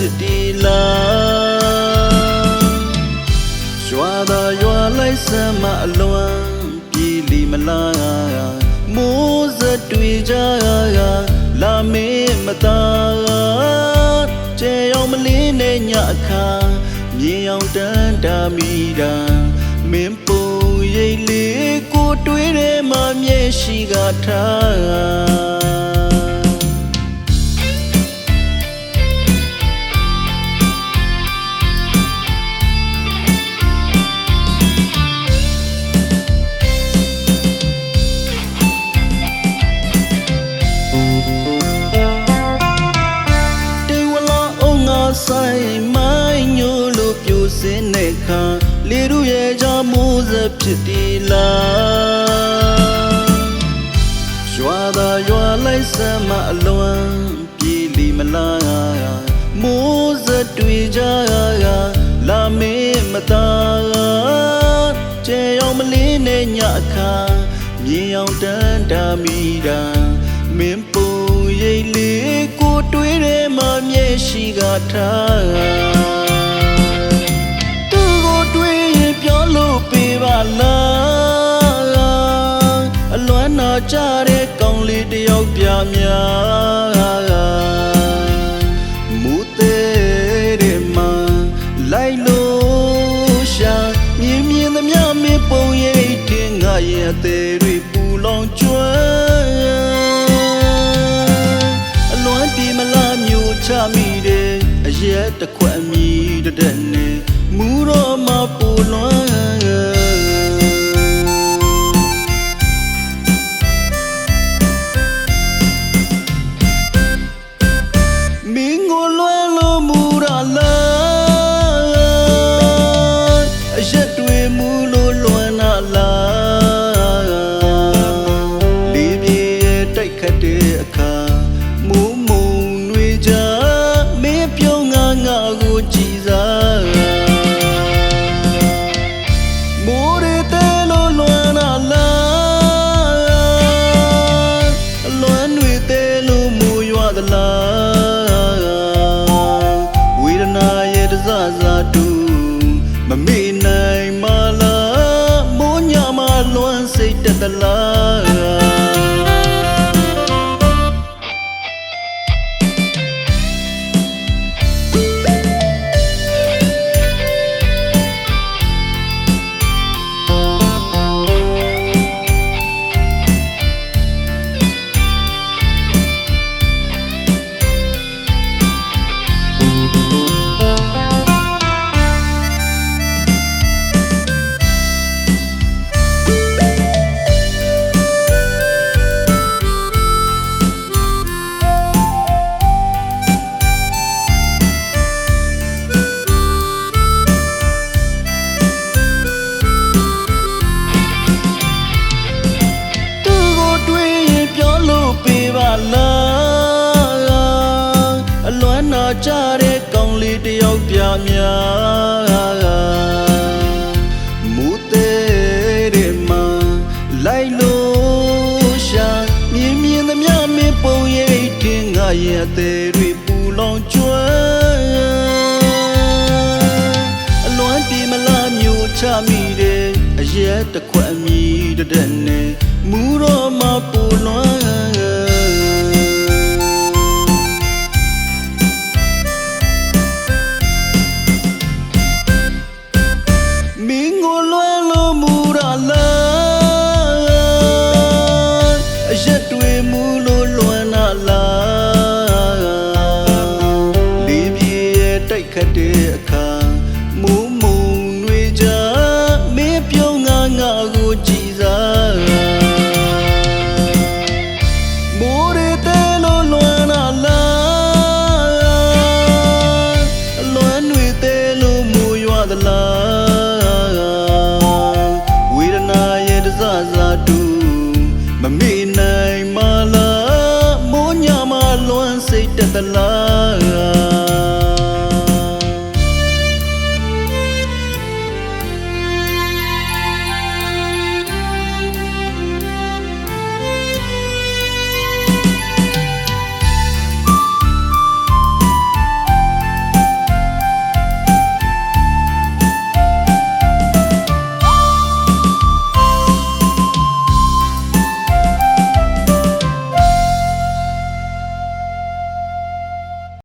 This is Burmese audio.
ဖြစ်ဒီလားရွာသာရွာလိုက်စမ်းမအလွန်ပြည်လီမလားမိုးစတွေ့ကြလာမေးမသာကျဲရောက်မလေးနဲ့ညအခါမြင်အောင်တန်းတာမိတာမင်းပုံရိပ်လေးကိုတွေးထဲမှာမျက်ရှိကထားဆိုင်မိုင်းညိုလို့ပြိုစင်းတဲ့ခါလေရုရဲ့ကြောင့်မိုးစဖြစ်ဒီလားရွာသာရွာလိုက်စမ်းမအလွန်ပြည်လီမလားမိုးစတွေ့ကြလာမေးမသာကျဲရောက်မလေးနဲ့ညအခါမြင်အောင်တန်းတာမိတာမင်းပုံရိပ်လေးကိုတွေးထဲမှာမျက်ရှိကထားသူကိုတွေးရင်ပြောလို့ပေးပါလားအလွမ်းနာကြတဲ့ကောင်းလေးတယောက်ပြများမူသေးတဲ့မှာလိုက်လို့ရှာမြင်မြင်သမျှမင်းပုံရိပ်တင်ငါရဲ့အသေးတွေပူလောင်ကျွမ်းချမိတယ်အရက်တစ်ခွက်အမီတဲ့နဲ့မူတော့မပူလွမ်းမင်းကိုလွမ်းလို့မူရလားအရက်တွေမူလို့လွမ်းနာလားလေးပြေတိုက်ခတ်တဲ့အခါကိုကြည်စားမိုးရတဲ့လိုလွမ်းလာလားအလွမ်းတွေတဲ့လိုမူရွာသလားဝေဒနာရဲ့တစစားတူမမေ့နိုင်မလားမိုးညမှာလွမ်းစိတ်တက်သလားအလွမ်းနာကြတဲ့ကောင်းလေးတယောက်ပြများမူသေးတဲ့မှာလိုက်လို့ရှာမြင်မြင်သမျှမင်းပုံရိပ်တင်ငါရဲ့အသေးတွေပူလောင်ကျွမ်းအလွမ်းပြေမလားမျိုးချမိတယ်အရက်တစ်ခွက်အမီတဲ့နဲ့မူတော့မပူ